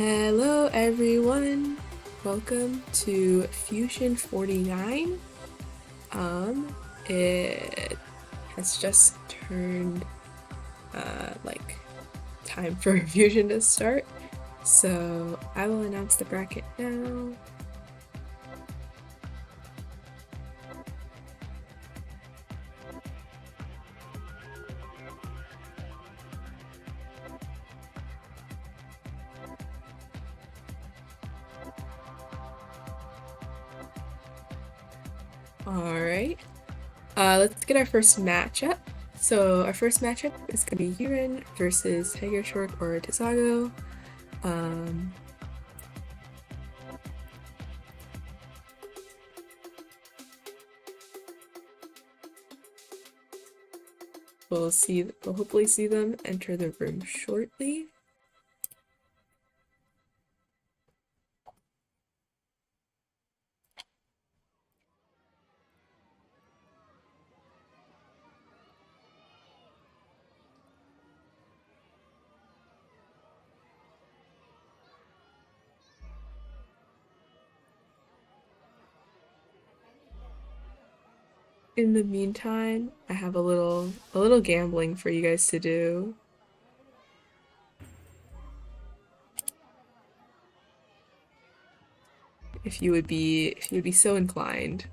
Hello everyone, welcome to Fusion 49. It has just turned like time for Fusion to start, so I will announce the bracket now. Alright, let's get our first matchup. So our first matchup is going to be Yuren versus Tiger Shork or Tizzago. We'll hopefully see them enter the room shortly. In the meantime, I have a little gambling for you guys to do. If you would be so inclined.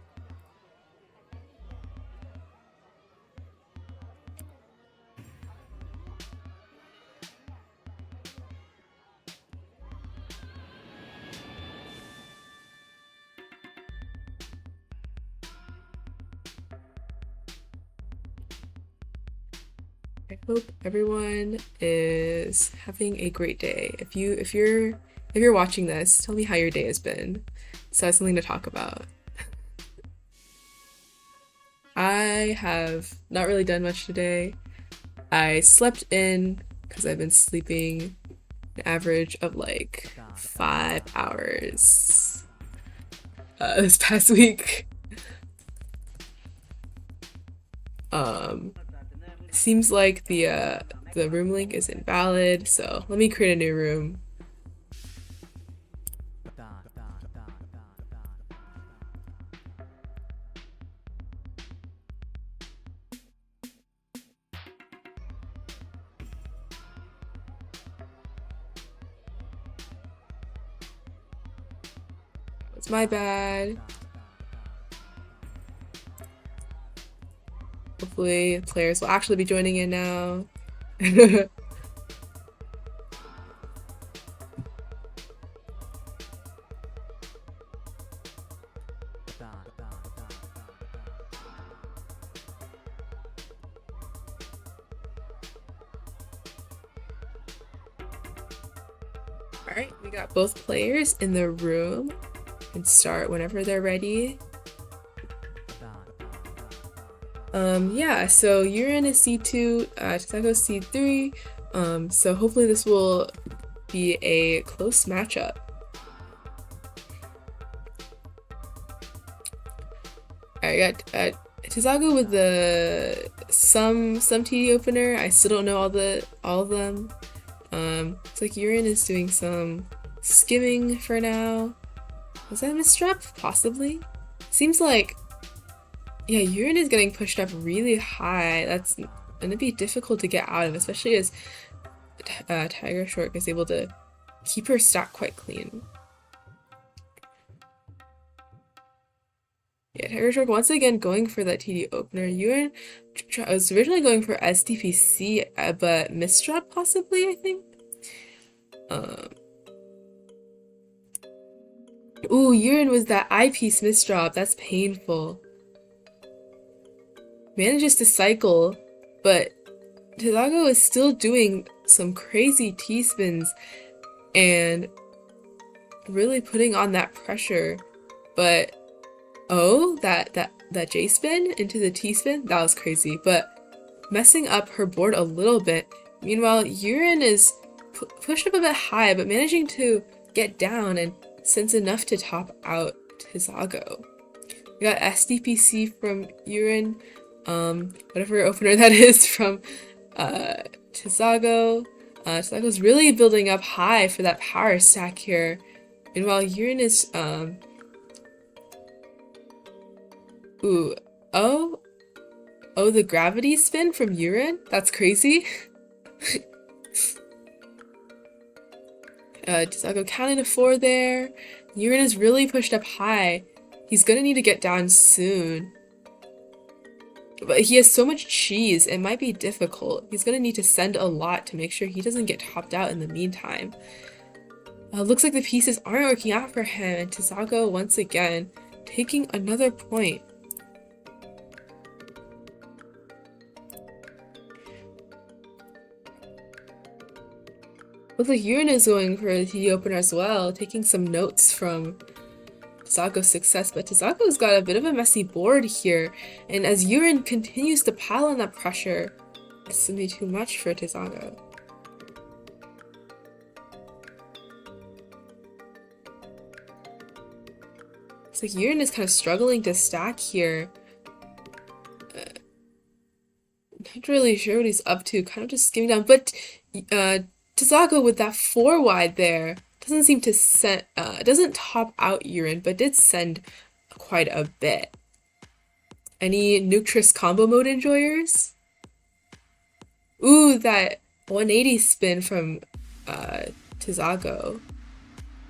I hope everyone is having a great day. If you're watching this, tell me how your day has been, so I have something to talk about. I have not really done much today. I slept in because I've been sleeping an average of like 5 hours this past week. Seems like the room link is invalid, so let me create a new room. It's my bad. Hopefully players will actually be joining in now. Alright, we got both players in the room. And start whenever they're ready. Yeah, so Yuren is C2, Tizzago is C3, so hopefully this will be a close matchup. I got Tizzago with the some TD opener. I still don't know all of them. It's like Yuren is doing some skimming for now. Was that a misstrap? Possibly. Seems like, yeah, Yuren is getting pushed up really high. That's gonna be difficult to get out of, especially as Tiger Shork is able to keep her stack quite clean. Yeah, Tiger Shork once again going for that TD opener. Yuren was originally going for SDPC, but misstrap possibly, I think. Ooh, Yuren was that eyepiece misdrop. That's painful. Manages to cycle, but Tizzago is still doing some crazy T-spins and really putting on that pressure. But oh, that J-spin into the T-spin, that was crazy, but messing up her board a little bit. Meanwhile, Yuren is pushed up a bit high, but managing to get down and sends enough to top out Tizzago. We got SDPC from Yuren, whatever opener that is from Tizzago. Tizago's really building up high for that power stack here. And while Yurin is, ooh, oh, oh, the gravity spin from Yurin? That's crazy. Tizago counting to 4 there. Yurin is really pushed up high. He's gonna need to get down soon. But he has so much cheese, it might be difficult. He's gonna need to send a lot to make sure he doesn't get topped out in the meantime. Looks like the pieces aren't working out for him, and Tizago once again taking another point. Looks like Yurin is going for the TD opener as well, taking some notes from Tizago's success, but Tizago's got a bit of a messy board here, and as Yurin continues to pile on that pressure, it's gonna be too much for Tizago. It's like Yurin is kind of struggling to stack here. Not really sure what he's up to, kind of just skimming down, but Tizago with that 4 wide there doesn't seem to send, doesn't top out Yurin, but did send quite a bit. Any Nuketris combo mode enjoyers? Ooh, that 180 spin from Tizago.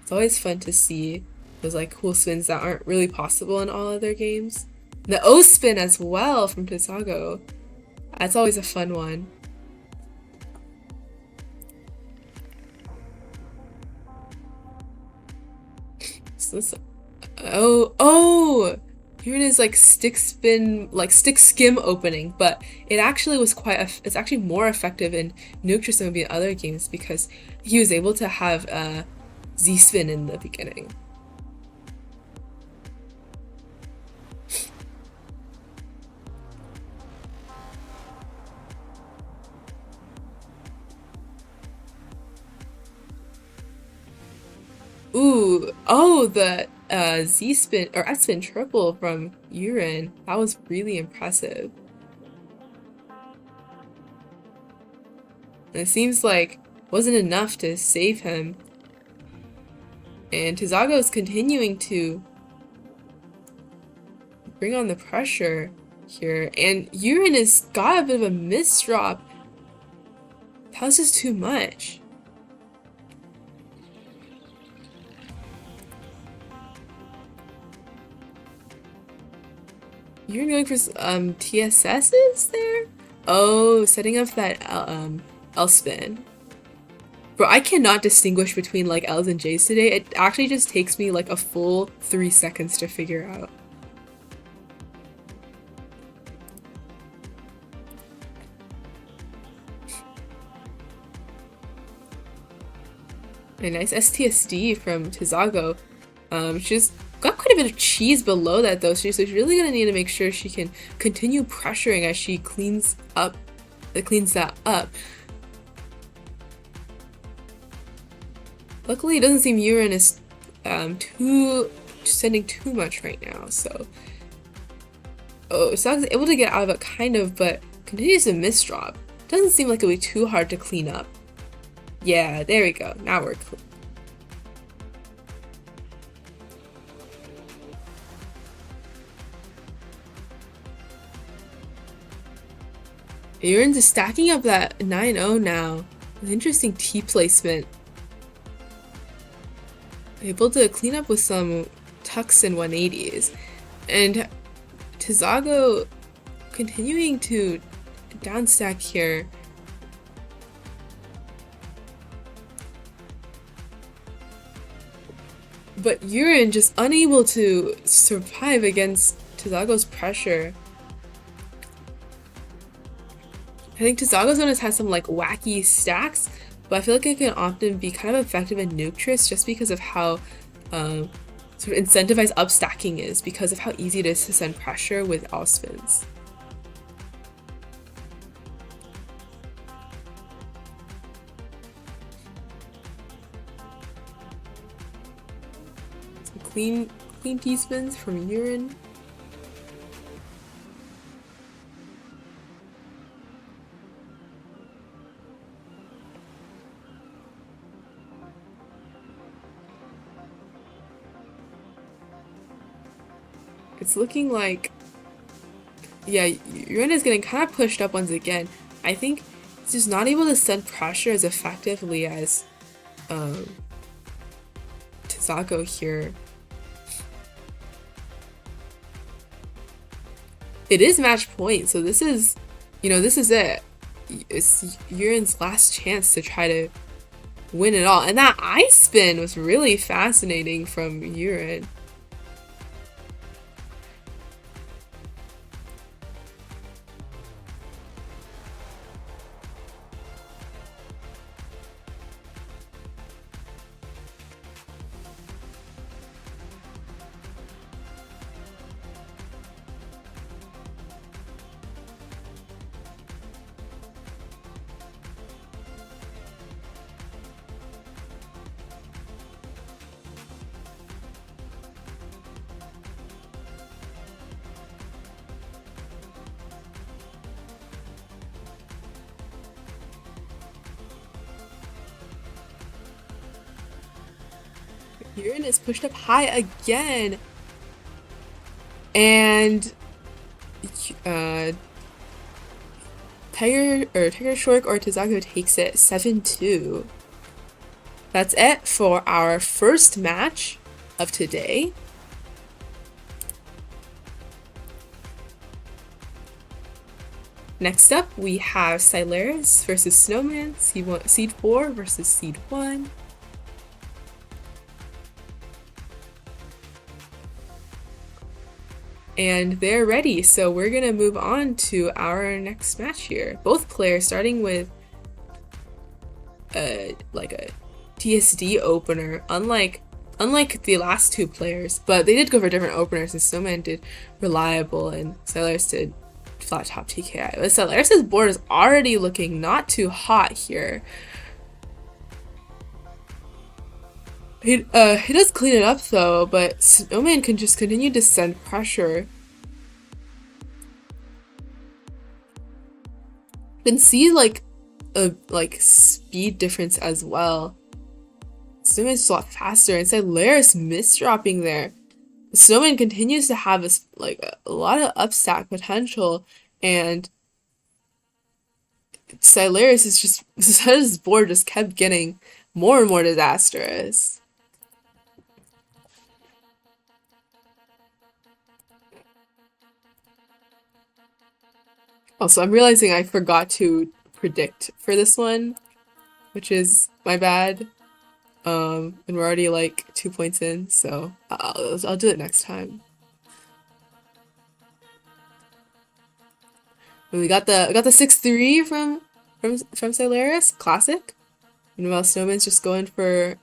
It's always fun to see those like cool spins that aren't really possible in all other games. The O spin as well from Tizago. That's always a fun one. So this, oh! Here it is, like stick spin, like stick skim opening, but it actually was it's actually more effective in Nuketris than in other games because he was able to have Z spin in the beginning. Ooh, oh, the Z spin or S spin triple from Yurin. That was really impressive. And it seems like wasn't enough to save him. And Tizago is continuing to bring on the pressure here. And Yurin has got a bit of a misdrop. That was just too much. You're going for TSSs there? Oh, setting up that L spin. Bro, I cannot distinguish between like L's and J's today. It actually just takes me like a full 3 seconds to figure out. A nice STSD from Tizago. She's got quite a bit of cheese below that though, so she's really gonna need to make sure she can continue pressuring as she cleans that up. Luckily, it doesn't seem Yurin is sending too much right now, so. Oh, Tizago's able to get out of it kind of, but continues to misdrop. Doesn't seem like it'll be too hard to clean up. Yeah, there we go. Now we're clean. Yurin's stacking up that 9-0 now. An interesting T placement. Able to clean up with some tucks and 180s. And Tizago continuing to downstack here. But Yurin just unable to survive against Tizago's pressure. I think Tizago's one has some like wacky stacks, but I feel like it can often be kind of effective in Nuketris just because of how sort of incentivized upstacking is, because of how easy it is to send pressure with all spins. Some clean T-spins from Yurin. it's looking like, yeah, Yuren is getting kind of pushed up once again. I think he's just not able to send pressure as effectively as Tizako here. It is match point, so this is, this is it. It's Yuren's last chance to try to win it all. And that ice spin was really fascinating from Yuren. Yuren is pushed up high again. And Tiger Shork or Tizako takes it 7-2. That's it for our first match of today. Next up, we have Syleris versus Snowman, Seed 4 versus Seed 1. And they're ready, so we're gonna move on to our next match here. Both players starting with like a TSD opener, unlike the last two players, but they did go for different openers, and Snowman did Reliable and Syleris did Flat Top TKI. But Syleris' board is already looking not too hot here. He does clean it up though, but Snowman can just continue to send pressure. You can see like a speed difference as well. Snowman's just a lot faster, and Syleris misdropping there. Snowman continues to have a lot of upstack potential, and Syleris is just his board just kept getting more and more disastrous. Also, I'm realizing I forgot to predict for this one, which is my bad. And we're already like 2 points in, so I'll do it next time. We got the 6-3 from Syleris, classic. Meanwhile, Snowman's just going for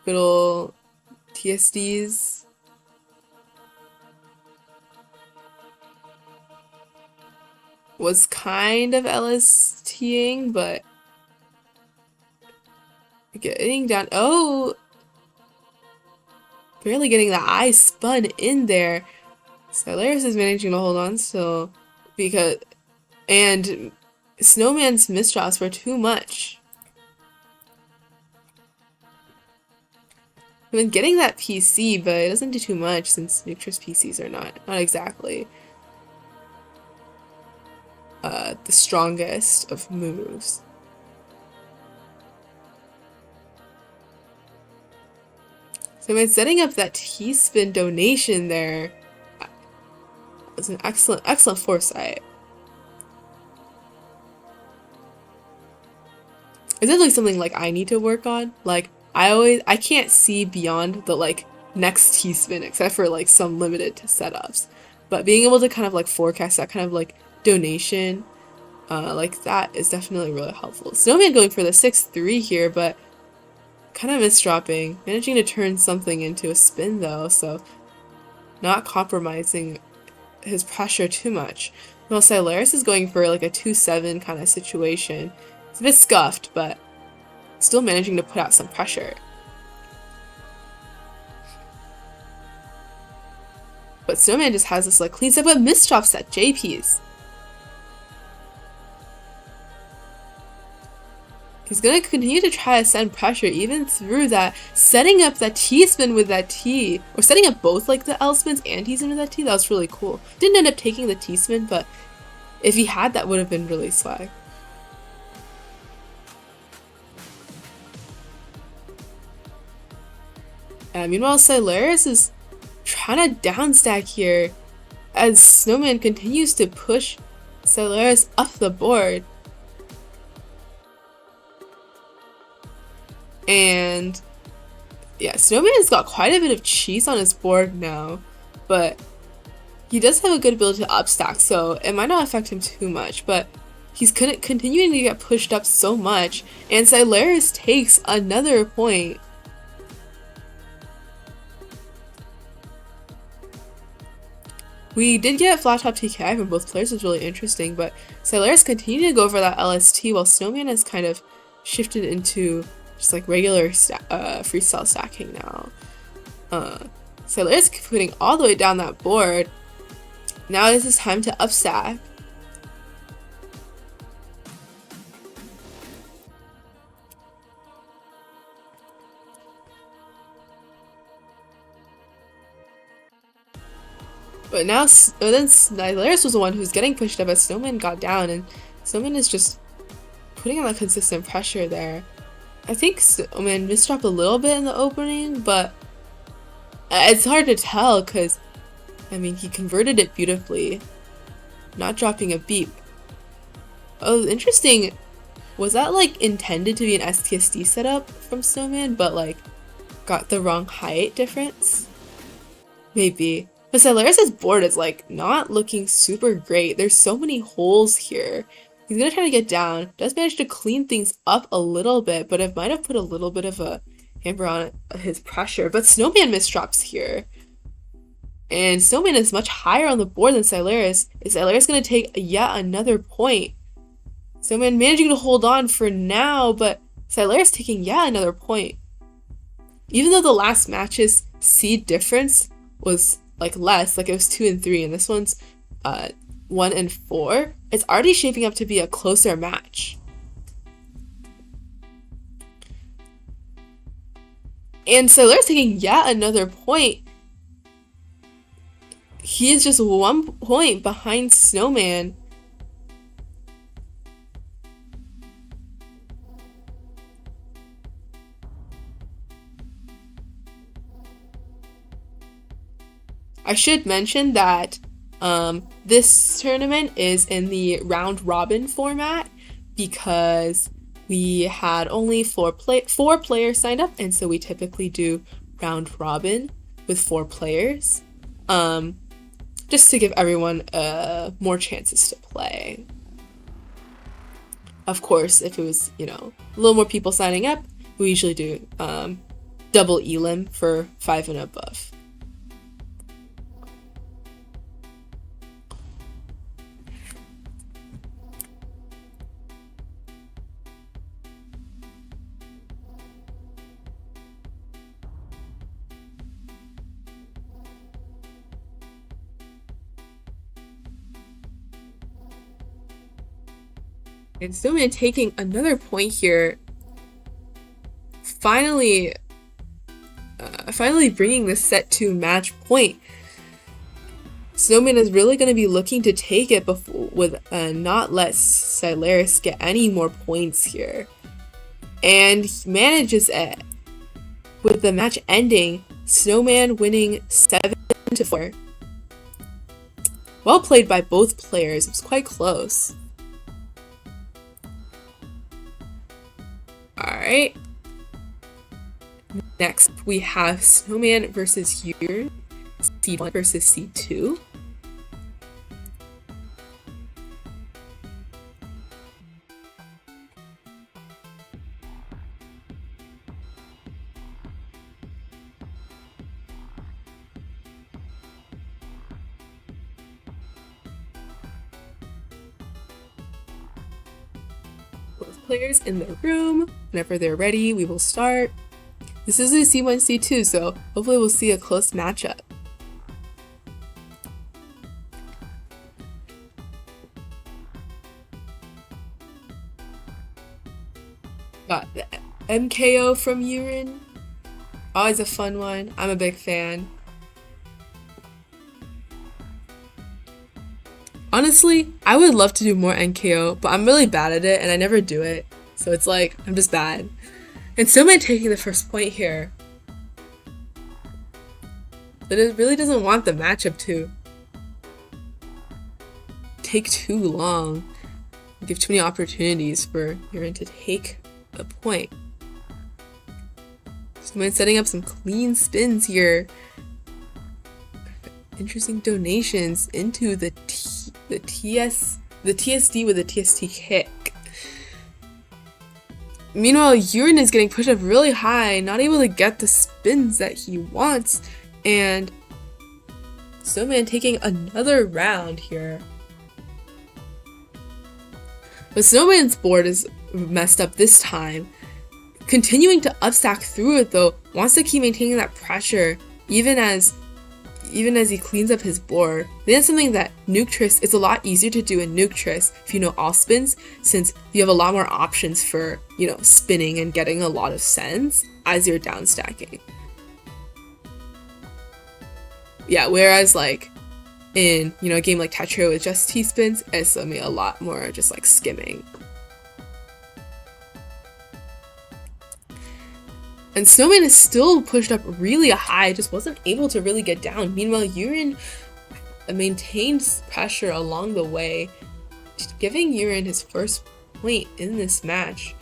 good old TSDs. Was kind of LSTing, but getting down. Oh, barely getting the eye spun in there. Syleris is managing to hold on still, and Snowman's misdrops were too much. I've been getting that PC, but it doesn't do too much since Nuctra's PCs are not exactly the strongest of moves. So by setting up that T-spin donation there was an excellent foresight. Is it like something like I need to work on? Like I can't see beyond the next T-spin except for like some limited setups. But being able to kind of like forecast that kind of like donation like that is definitely really helpful. Snowman going for the 6-3 here, but kind of misdropping, managing to turn something into a spin though, so not compromising his pressure too much. While Syleris is going for like a 2-7 kind of situation. It's a bit scuffed, but still managing to put out some pressure. But Snowman just has this like clean set, but misdrops that JPs. He's gonna continue to try to send pressure even through that, setting up that T-spin with that T, or setting up both like the L-spins and T-spin with that T. That was really cool. Didn't end up taking the T-spin, but if he had, that would have been really swag. Meanwhile, Syleris is trying to downstack here as Snowman continues to push Syleris up the board. And yeah, Snowman has got quite a bit of cheese on his board now, but he does have a good ability to upstack, so it might not affect him too much, but he's continuing to get pushed up so much, and Syleris takes another point. We did get flat top TKI from both players, which was really interesting, but Syleris continued to go for that LST while Snowman has kind of shifted into just like regular freestyle stacking now. Syleris putting all the way down that board. Now this is time to upstack. But now, then Syleris was the one who was getting pushed up as Snowman got down, and Snowman is just putting on that consistent pressure there. I think Snowman misdropped a little bit in the opening, but it's hard to tell because, I mean, he converted it beautifully, not dropping a beep. Oh, interesting. Was that like intended to be an STSD setup from Snowman, but like got the wrong height difference? Maybe. But Syleris' board is like not looking super great. There's so many holes here. He's gonna try to get down. Does manage to clean things up a little bit, but it might have put a little bit of a hamper on his pressure. But Snowman misdrops here. And Snowman is much higher on the board than Syleris. Is Syleris gonna take yet another point? Snowman managing to hold on for now, but Syleris taking yet another point. Even though the last match's seed difference was like less, like it was 2 and 3, and this one's 1 and 4, it's already shaping up to be a closer match. And Syleris taking yet another point. He is just 1 point behind Snowman. I should mention that this tournament is in the round robin format because we had only four players signed up, and so we typically do round robin with 4 players, just to give everyone more chances to play. Of course, if it was, you know, a little more people signing up, we usually do double elim for 5 and above. And Snowman taking another point here. Finally bringing this set to match point. Snowman is really going to be looking to take it with not let Syleris get any more points here. And he manages it. With the match ending, Snowman winning 7-4. Well played by both players. It was quite close. Alright. Next, we have Snowman versus Yearn, C1 versus C2. Both players in the room. Whenever they're ready, we will start. This is a C1, C2, so hopefully we'll see a close matchup. MKO from Yurin. Always a fun one. I'm a big fan. Honestly, I would love to do more NKO, but I'm really bad at it and I never do it. So it's like, I'm just bad. And Snowman taking the first point here. But it really doesn't want the matchup to take too long. Give too many opportunities for Yurin to take a point. Snowman setting up some clean spins here. Interesting donations into the TSD with a TST kick. Meanwhile, Yurin is getting pushed up really high, not able to get the spins that he wants, and Snowman taking another round here. But Snowman's board is messed up this time. Continuing to upstack through it though, wants to keep maintaining that pressure even as he cleans up his board. That's something that Nuketris, it's a lot easier to do in Nuketris if you know all spins, since you have a lot more options for, you know, spinning and getting a lot of sense as you're down stacking. Yeah, whereas like in, you know, a game like Tetra with just T-spins, it's a lot more just like skimming. And Snowman is still pushed up really high, just wasn't able to really get down. Meanwhile, Yurin maintained pressure along the way, giving Yurin his first point in this match.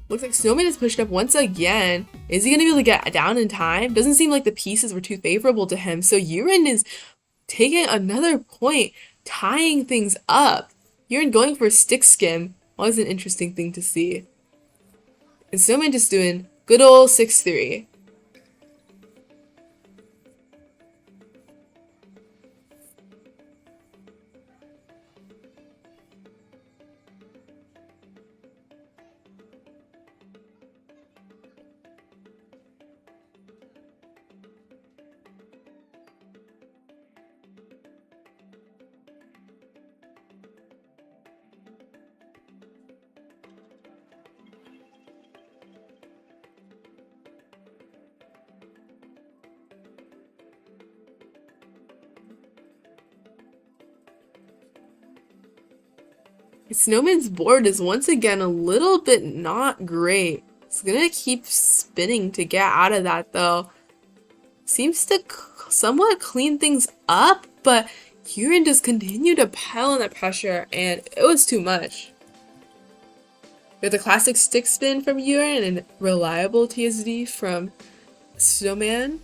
Looks like Snowman is pushed up once again. Is he going to be able to get down in time? Doesn't seem like the pieces were too favorable to him. So Yurin is taking another point, tying things up. Yurin going for a stick skim. Always an interesting thing to see. And Snowman just doing good old 6-3. Snowman's board is once again a little bit not great. It's gonna keep spinning to get out of that though. Seems to somewhat clean things up, but Yurin just continued to pile on that pressure and it was too much. With the classic stick spin from Yurin and reliable TSD from Snowman.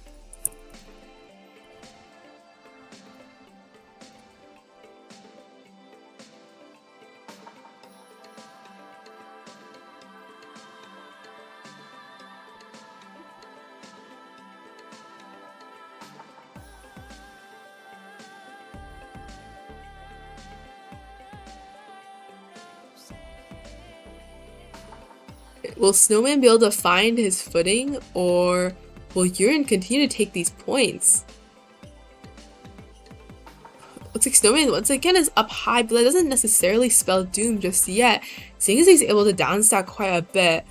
Will Snowman be able to find his footing, or will Yurin continue to take these points? Looks like Snowman once again is up high, but that doesn't necessarily spell doom just yet, seeing as he's able to downstack quite a bit.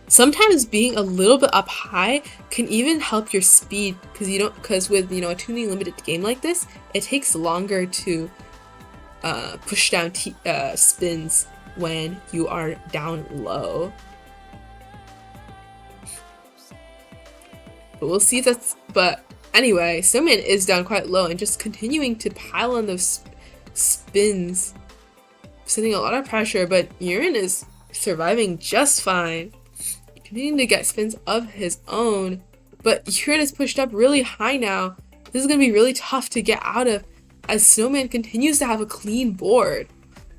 Sometimes being a little bit up high can even help your speed, because with, you know, a tuning limited game like this, it takes longer to push down spins when you are down low. But we'll see if that's, but anyway, Snowman is down quite low and just continuing to pile on those spins, sending a lot of pressure, but Yurin is surviving just fine, continuing to get spins of his own, but Yurin is pushed up really high now. This is going to be really tough to get out of as Snowman continues to have a clean board.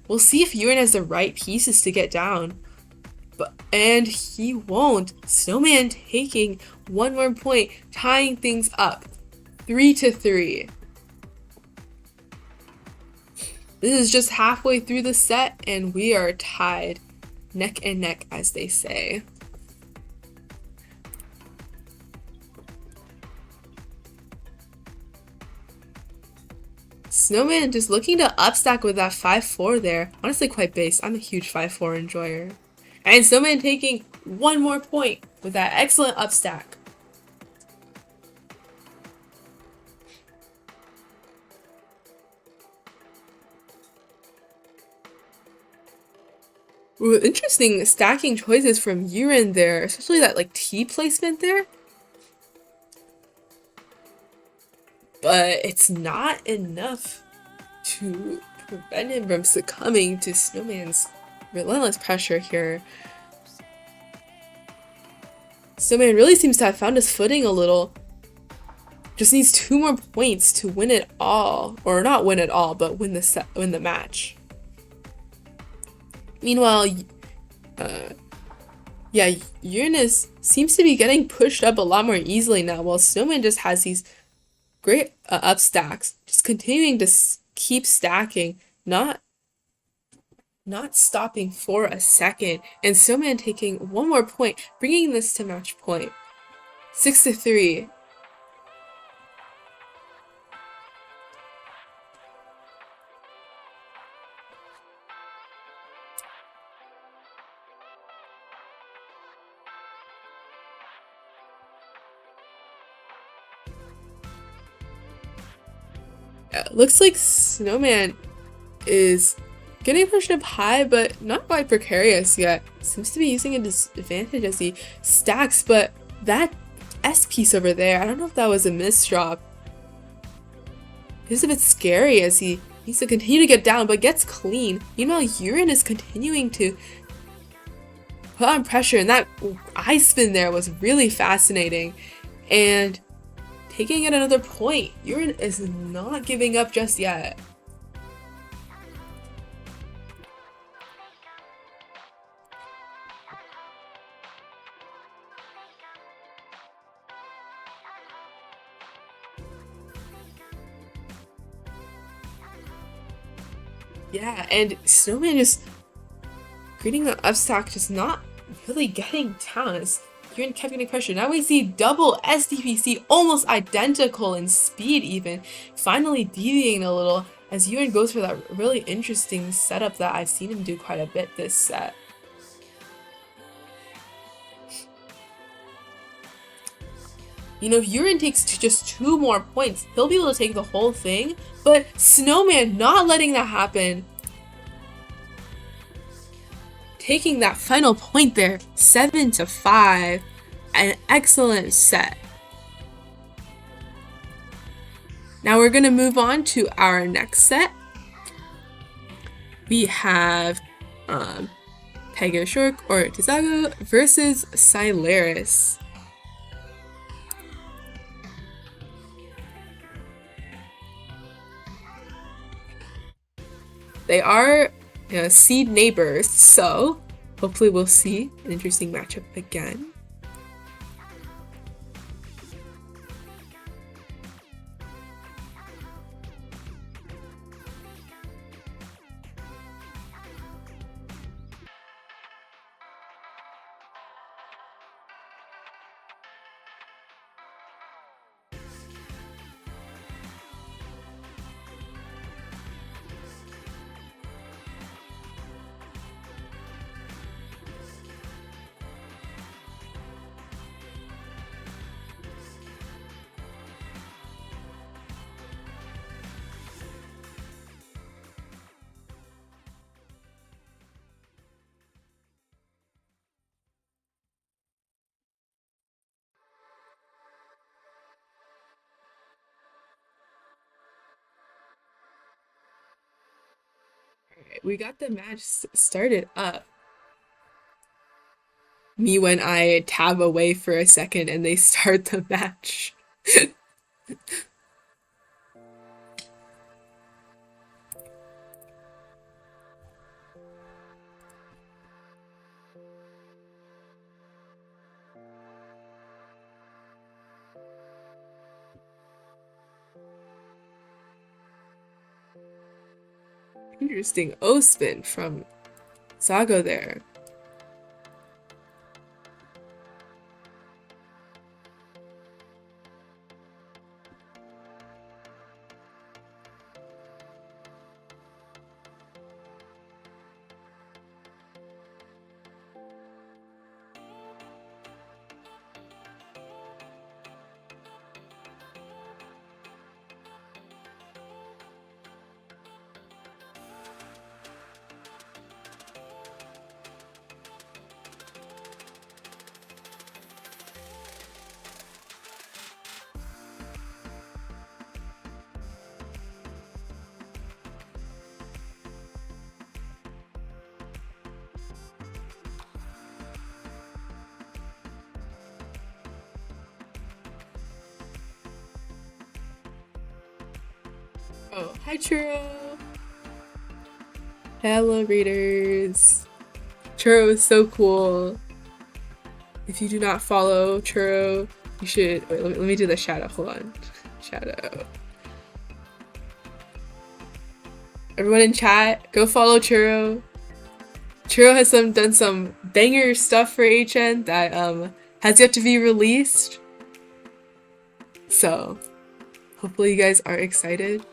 We'll see if Yurin has the right pieces to get down. And he won't. Snowman taking one more point, tying things up 3-3. This is just halfway through the set and we are tied neck and neck, as they say. Snowman just looking to upstack with that 5-4 there. Honestly, quite base. I'm a huge 5-4 enjoyer. And Snowman taking one more point with that excellent upstack. Ooh, interesting stacking choices from Yurin there, especially that like T placement there. But it's not enough to prevent him from succumbing to Snowman's relentless pressure here. Snowman really seems to have found his footing a little. Just needs 2 more points to win it all. Or not win it all, but win the match. Meanwhile, yeah, Uranus seems to be getting pushed up a lot more easily now, while Snowman just has these great up stacks, just continuing to keep stacking, not stopping for a second, and Snowman taking one more point, bringing this to match point. 6-3. Looks like Snowman is getting pushed up high, but not quite precarious yet. Seems to be using a disadvantage as he stacks, but that S piece over there, I don't know if that was a misdrop. It's a bit scary as he needs to continue to get down, but gets clean. Meanwhile, Yurin is continuing to put on pressure, and that eye spin there was really fascinating. And taking it another point, Yurin is not giving up just yet. Yeah, and Snowman just creating the upstack, just not really getting down as Yurin kept getting pressure. Now we see double SDPC, almost identical in speed even, finally deviating a little as Yurin goes for that really interesting setup that I've seen him do quite a bit this set. You know, if Yurin takes just 2 more points, he'll be able to take the whole thing, but Snowman not letting that happen. Taking that final point there, 7-5, an excellent set. Now we're gonna move on to our next set. We have Pega Shork or Tizaggo versus Syleris. They are seed neighbors, so hopefully we'll see an interesting matchup again. We got the match started up. Me when I tab away for a second and they start the match. Interesting O-spin from Sago there. Oh, hi Churro! Hello readers! Churro is so cool. If you do not follow Churro, you should. Wait, let me do the shadow. Hold on. Shadow. Everyone in chat, go follow Churro. Churro has done some banger stuff for HN that has yet to be released. So hopefully you guys are excited.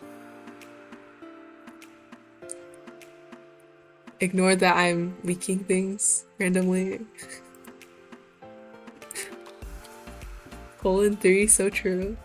Ignore that I'm leaking things randomly. Colon 3, so true.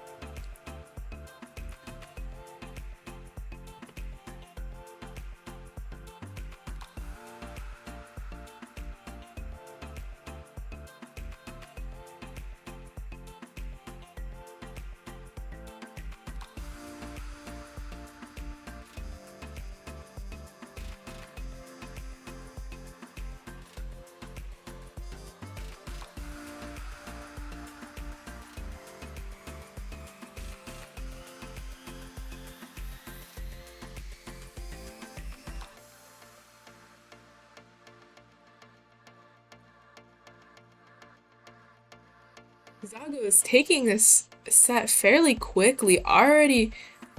Zago is taking this set fairly quickly, already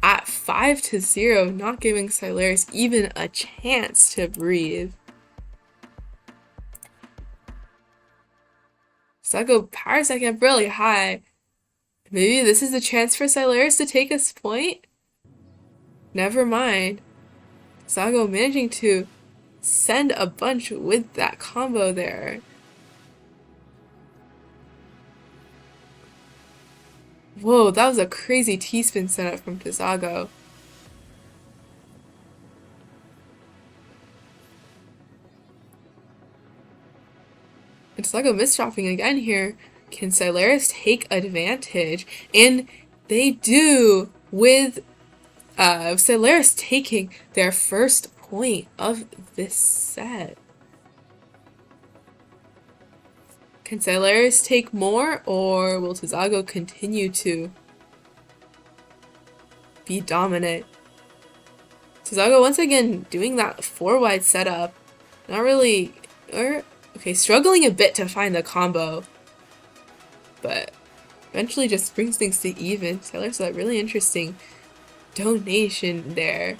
at 5-0, not giving Silaris even a chance to breathe. Zago power second really high. Maybe this is the chance for Silaris to take this point? Never mind. Zago managing to send a bunch with that combo there. Whoa, that was a crazy T-spin setup from Zago. And Zago misdropping again here. Can Silaris take advantage? And they do, with Silaris taking their first point of this set. Can Silaris take more, or will Zago continue to be dominant? Zago once again doing that 4-wide setup. Not really, okay, struggling a bit to find the combo, but eventually just brings things to even. Silaris had a really interesting donation there.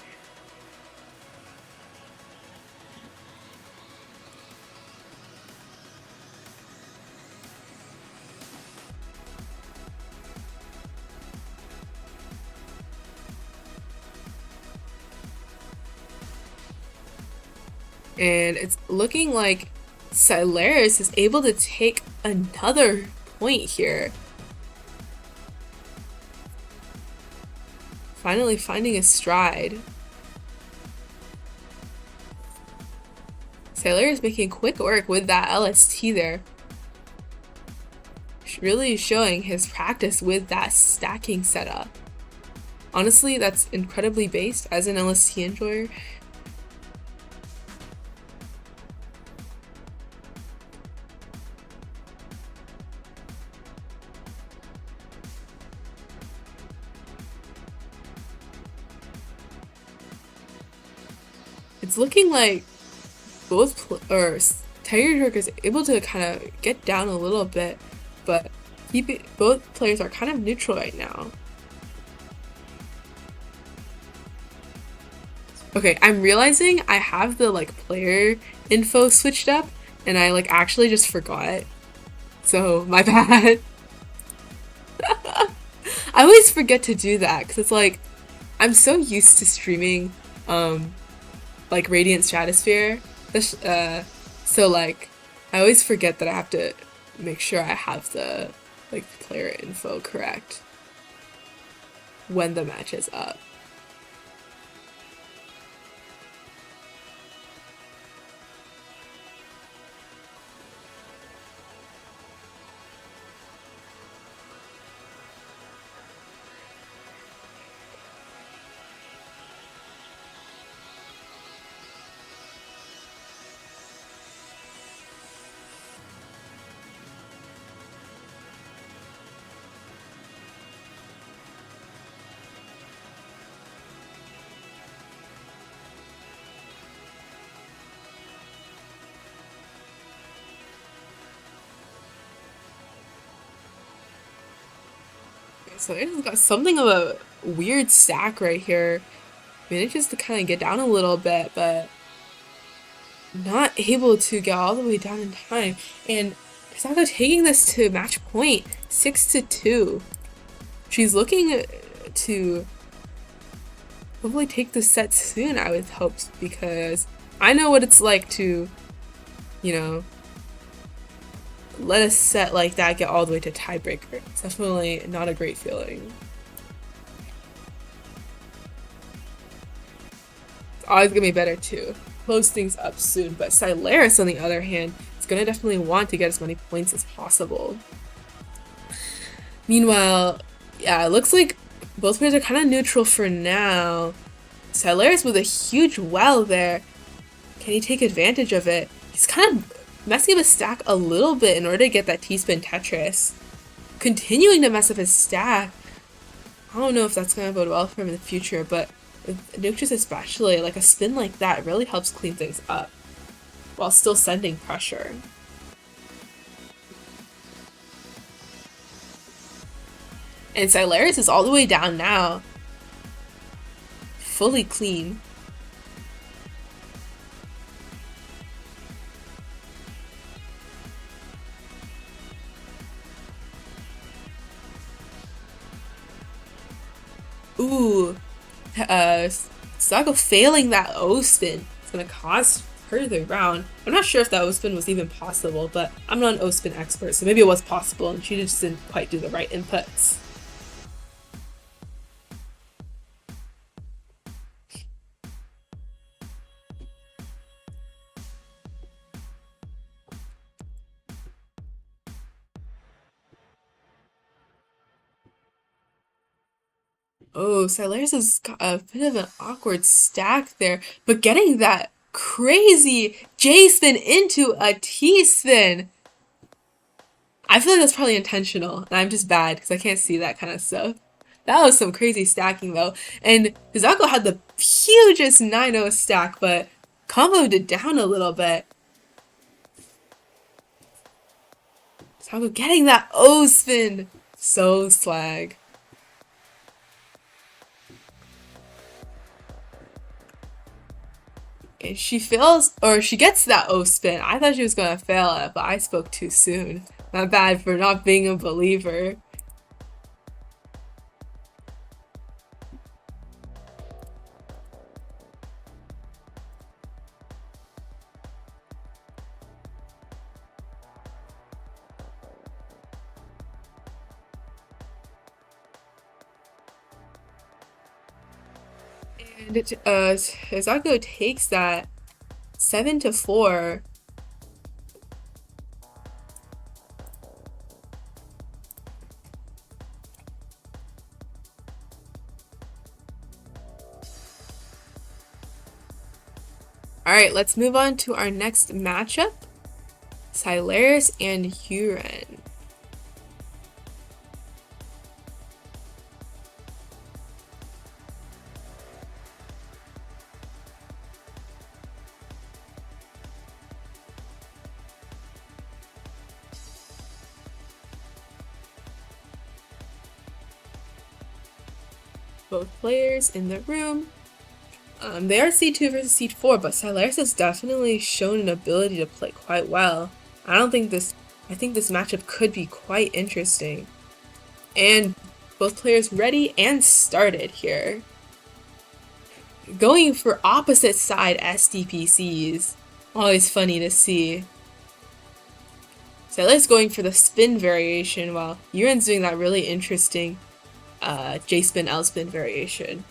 And it's looking like Silaris is able to take another point here. Finally finding a stride. Silaris making quick work with that LST there. Really showing his practice with that stacking setup. Honestly, that's incredibly based as an LST enjoyer. It's looking like Tiger Shark is able to kind of get down a little bit, but both players are kind of neutral right now. Okay, I'm realizing I have the player info switched up, and I actually just forgot. So my bad. I always forget to do that because it's I'm so used to streaming Radiant Stratosphere. So I always forget that I have to make sure I have the player info correct when the match is up. So it's got something of a weird stack right here. Manages to kind of get down a little bit, but not able to get all the way down in time. And Hisako taking this to match point, 6-2. She's looking to hopefully take the set soon, I would hope, because I know what it's like to, you know, let a set like that get all the way to tiebreaker. It's definitely not a great feeling. It's always gonna be better to close things up soon, but Syleris, on the other hand, is gonna definitely want to get as many points as possible. Meanwhile, yeah, it looks like both players are kind of neutral for now. Syleris with a huge well there. Can he take advantage of it? He's kind of messing up his stack a little bit in order to get that T-spin Tetris. Continuing to mess up his stack. I don't know if that's going to bode well for him in the future, but with Nuketris especially, like a spin like that really helps clean things up while still sending pressure. And Syleris is all the way down now. Fully clean. Ooh. Sago failing that O-spin. It's gonna cause further round. I'm not sure if that O-spin was even possible, but I'm not an O-spin expert, so maybe it was possible and she just didn't quite do the right inputs. Oh, Syleris has got a bit of an awkward stack there, but getting that crazy J-spin into a T-spin. I feel like that's probably intentional, and I'm just bad because I can't see that kind of stuff. That was some crazy stacking though, and Hisako had the hugest 9-0 stack, but comboed it down a little bit. Hisako getting that O-spin! So swag. And she fails, or she gets that O spin. I thought she was gonna fail it, but I spoke too soon. Not bad for not being a believer. And Hisako takes that 7-4. Alright, let's move on to our next matchup. Syleris and Huren. Both players in the room. They are seed 2 versus seed 4, but Syleris has definitely shown an ability to play quite well. I think this matchup could be quite interesting. And both players ready and started here. Going for opposite side SDPCs. Always funny to see. Syleris going for the spin variation while Huren's doing that really interesting J-spin L-spin variation.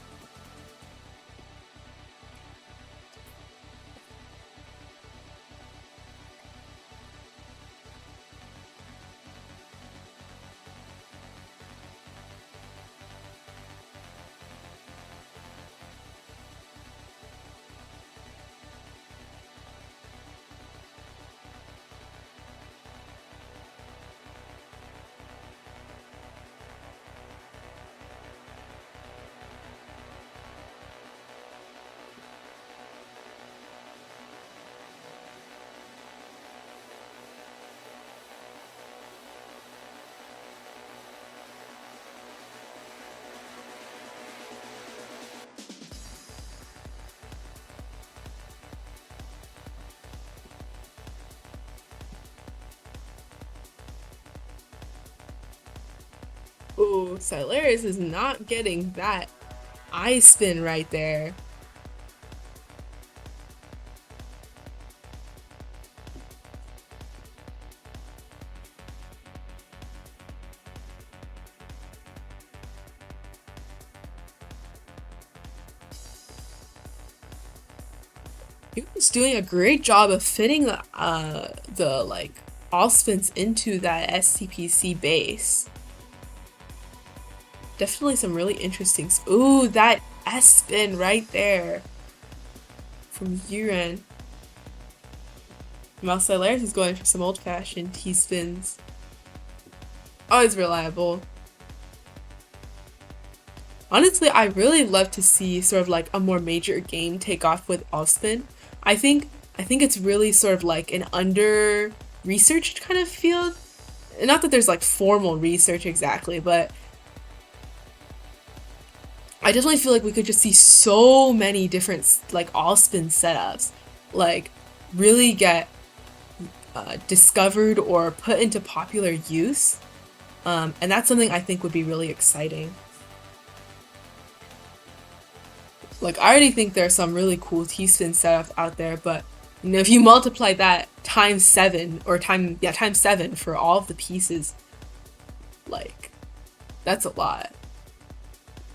Ooh, Silarius is not getting that eye spin right there. He was doing a great job of fitting the like all spins into that SCPC base. Definitely some really interesting. Ooh, that S spin right there from Yuren. Malsilaris is going for some old-fashioned T spins. Always reliable. Honestly, I really love to see sort of like a more major game take off with Allspin. I think I think it's really sort of like an under researched kind of field. Not that there's like formal research exactly, but I definitely feel like we could just see so many different like Allspin setups, like really get discovered or put into popular use. And that's something I think would be really exciting. Like I already think there's some really cool T-spin setups out there, but you know, if you multiply that times 7 or times 7 for all of the pieces, like that's a lot.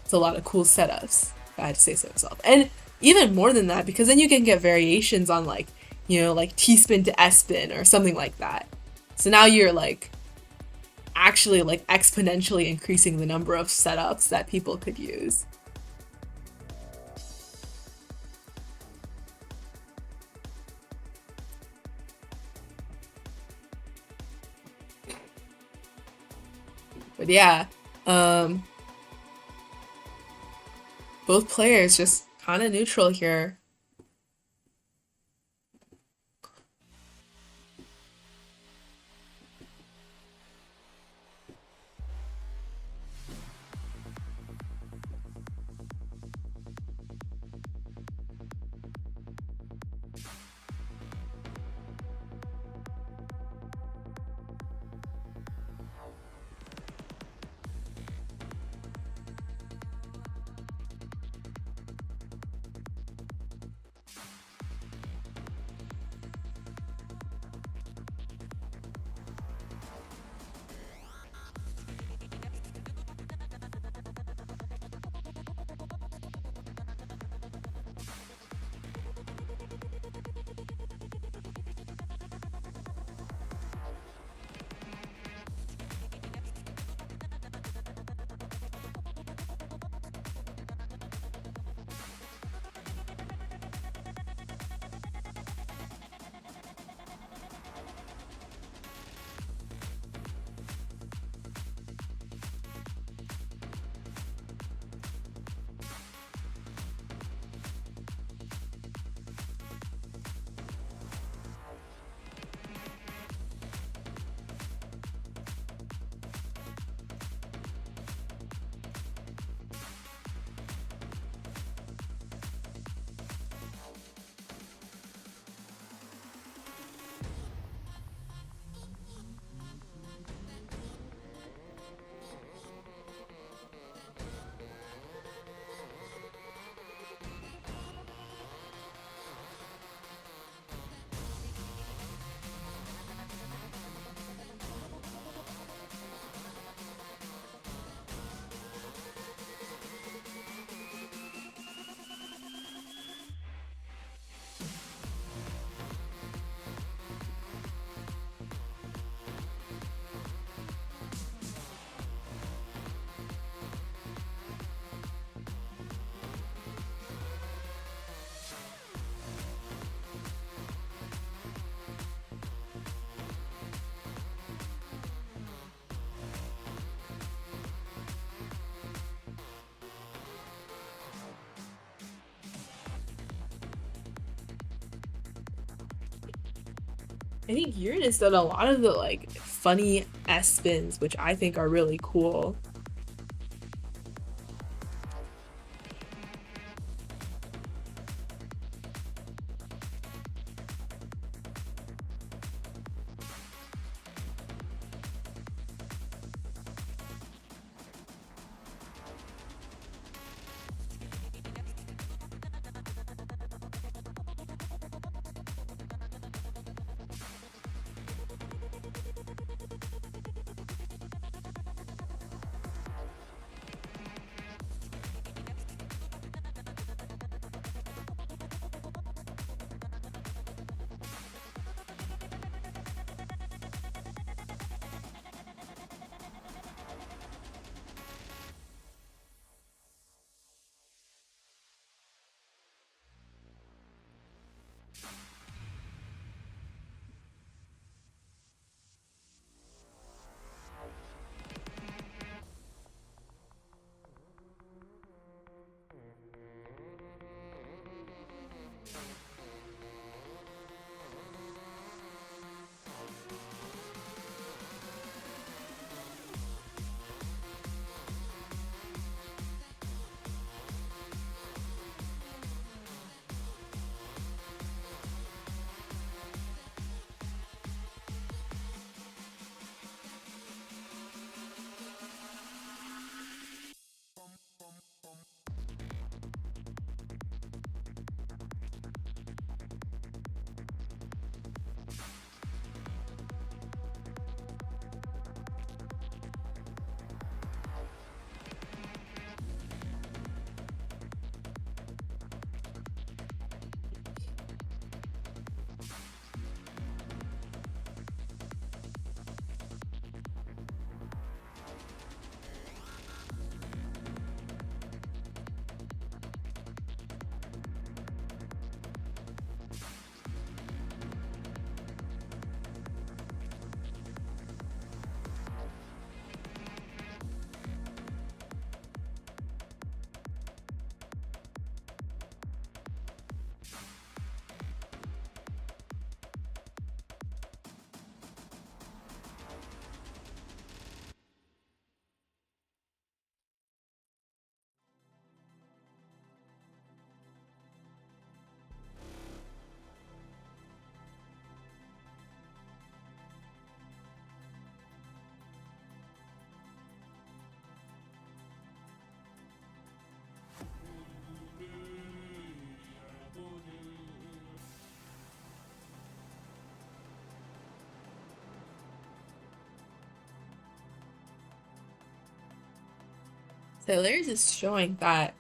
It's a lot of cool setups, if I had to say so myself. And even more than that, because then you can get variations on like, you know, like T-spin to S-spin or something like that. So now you're like actually like exponentially increasing the number of setups that people could use. But yeah, um, both players just kind of neutral here. I think Uranus done a lot of the like funny S spins, which I think are really cool. Hilarious is showing that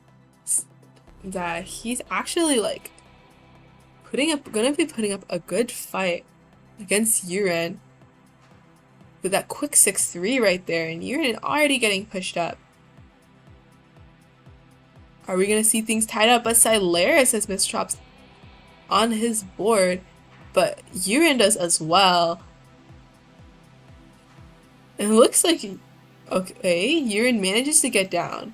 he's actually like gonna be putting up a good fight against Yuren with that quick 6-3 right there, and Yuren already getting pushed up. Are we gonna see things tied up? But Silaris has missed drops on his board, but Yuren does as well. It looks like okay, Yuren manages to get down.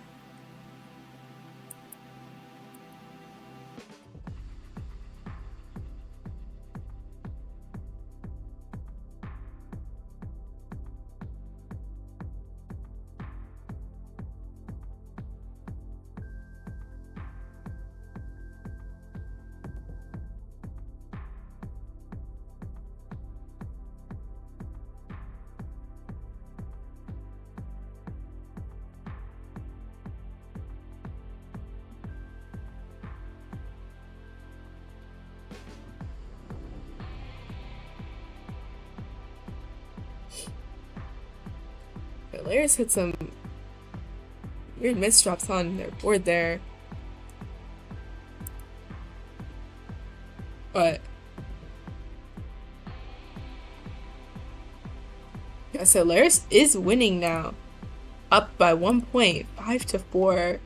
Hilarious hit some weird misdrops on their board there. But yeah, so Laris is winning now. Up by 1 point, 5-4.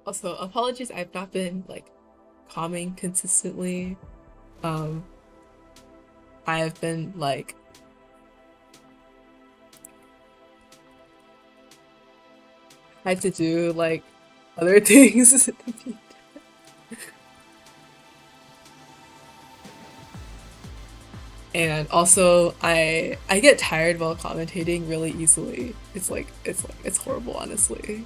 Also, apologies, I've not been like calming consistently. Um, I have been like had to do like other things. And also I get tired while commentating really easily. It's horrible, honestly.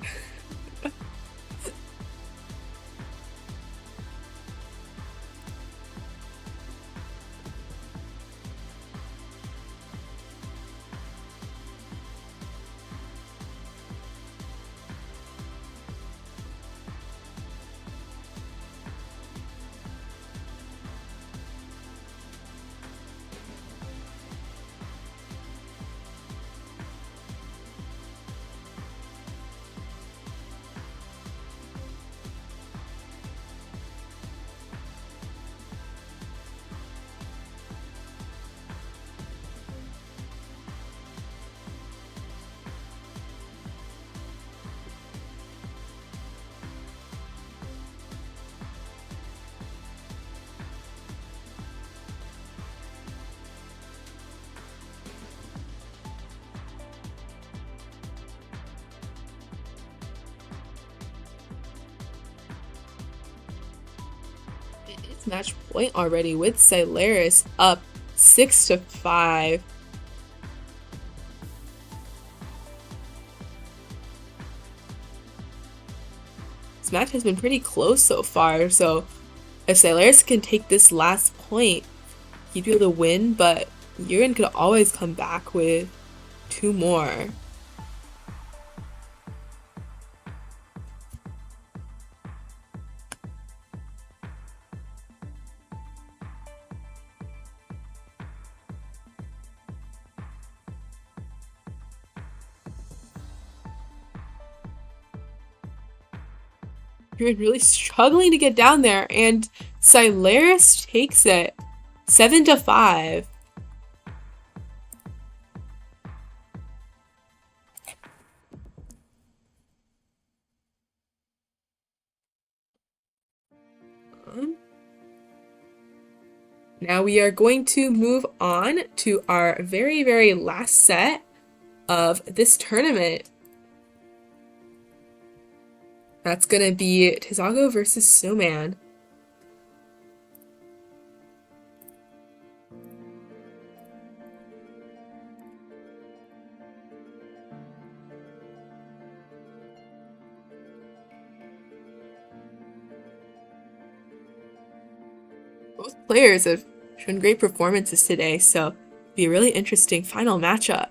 It's match point already with Silaris up 6-5. This match has been pretty close so far, so if Silaris can take this last point, he'd be able to win, but Yuren could always come back with 2 more. You're really struggling to get down there, and Silaris takes it 7-5. Now we are going to move on to our very, very last set of this tournament. That's gonna be Tizago versus Snowman. Both players have shown great performances today, so it'll be a really interesting final matchup.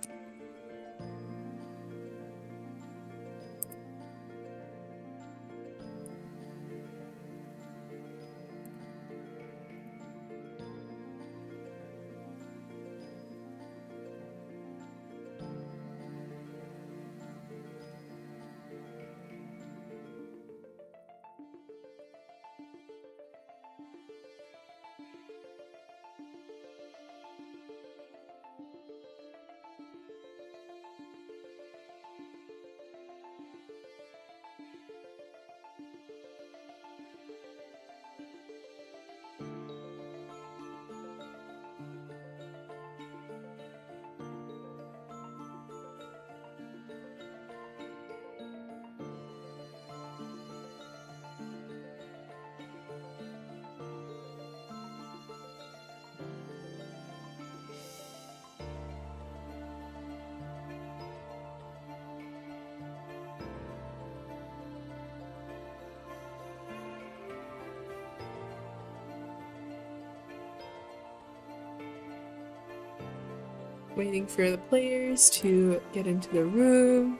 Waiting for the players to get into the room.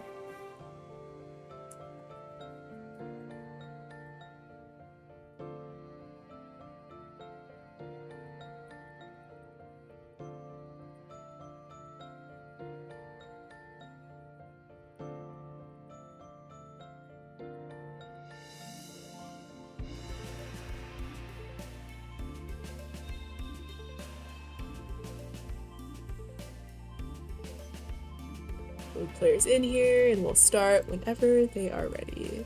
Move players in here and we'll start whenever they are ready.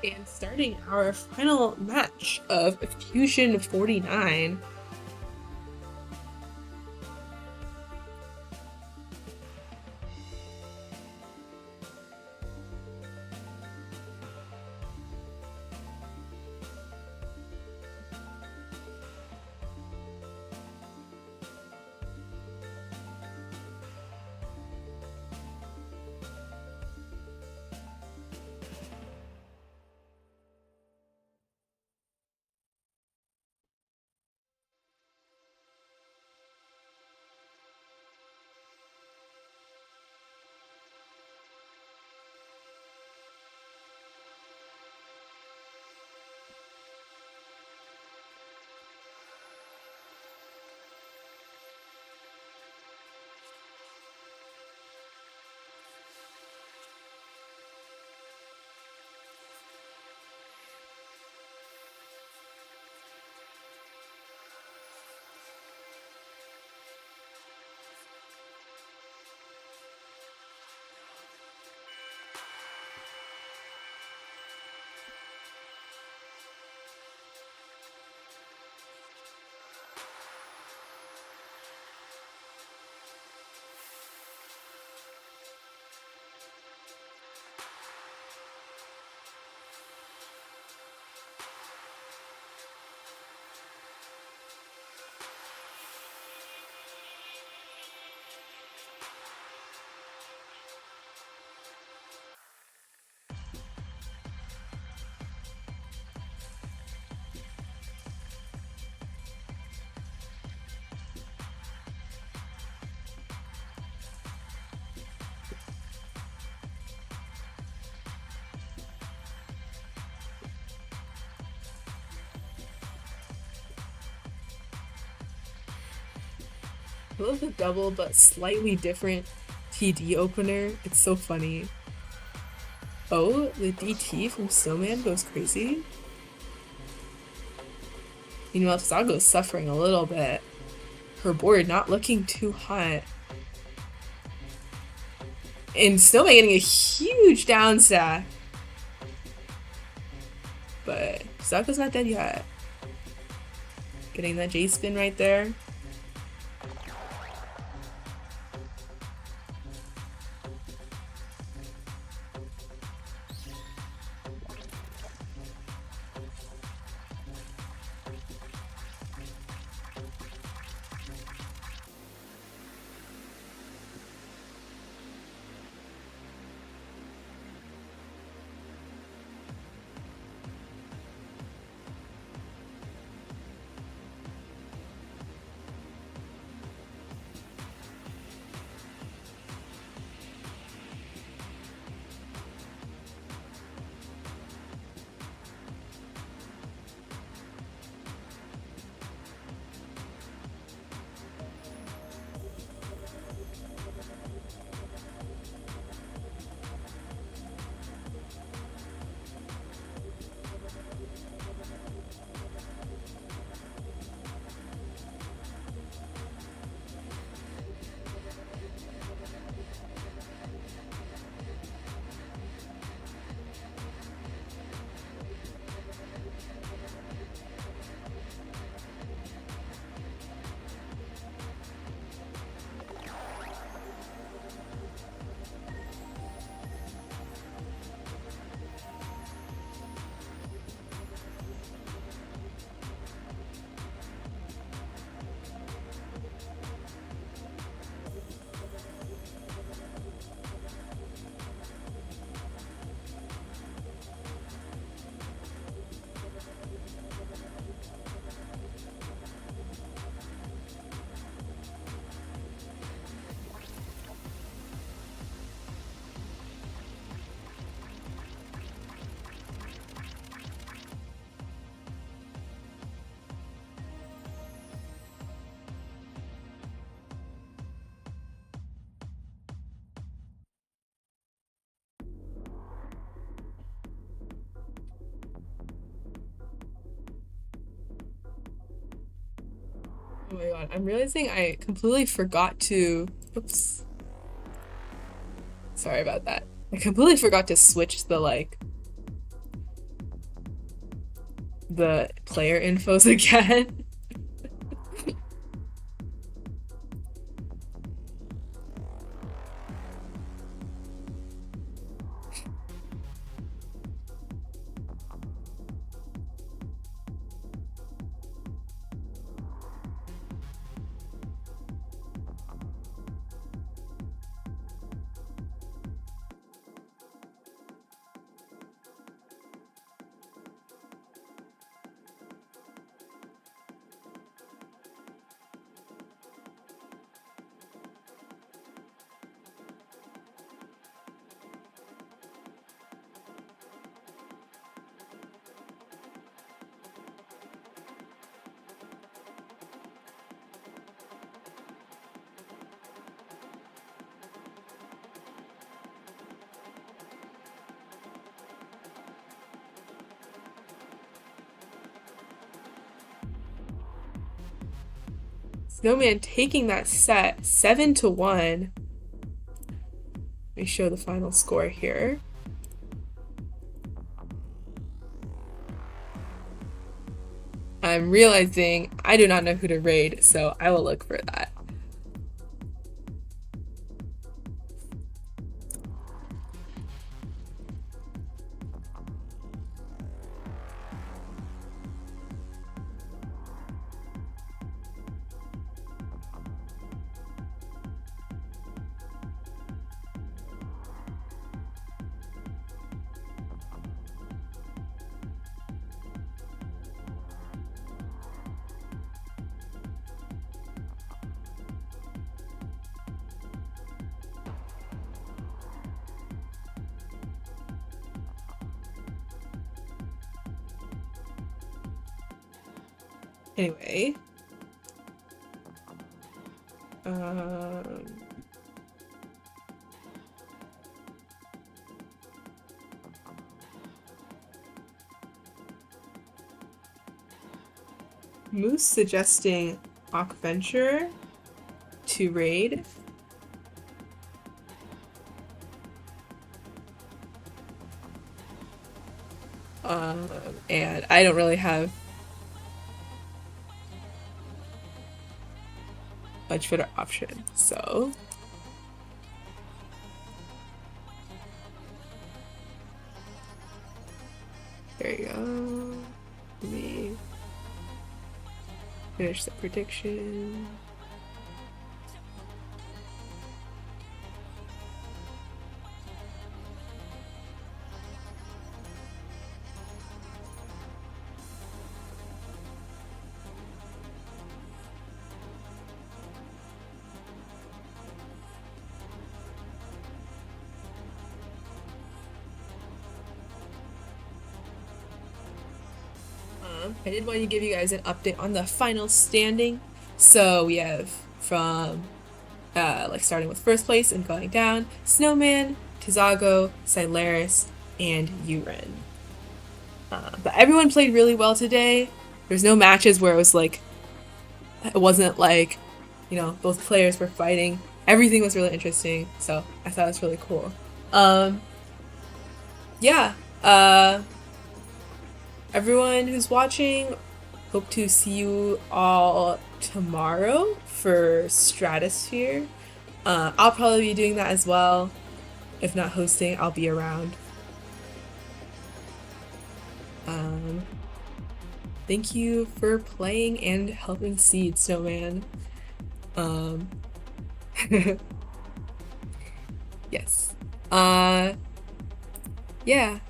And starting our final match of Fusion 49. I love the double but slightly different TD opener. It's so funny. Oh, the DT from Snowman goes crazy. Meanwhile, Tsago's suffering a little bit. Her board not looking too hot. And Snowman getting a huge down stack. But Tsago's not dead yet. Getting that J-spin right there. Oh my god, I'm realizing I completely forgot to... Oops. Sorry about that. I completely forgot to switch the, like, the player infos again. Snowman taking that set 7-1. Let me show the final score here. I'm realizing I do not know who to raid, so I will look for that. Anyway, Um, Moose suggesting Venture to raid. And I don't really have much better option, so there you go. Let me finish the prediction. I did want to give you guys an update on the final standing. So we have from like starting with first place and going down, Snowman, Tizago, Silaris, and Uren. But everyone played really well today. There's no matches where it wasn't like, both players were fighting. Everything was really interesting, so I thought it was really cool. Yeah. Everyone who's watching, hope to see you all tomorrow for Stratosphere. I'll probably be doing that as well. If not hosting, I'll be around. Thank you for playing and helping seed, Snowman. Yes. Yeah.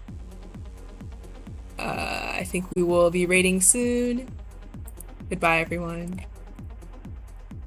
I think we will be raiding soon. Goodbye, everyone.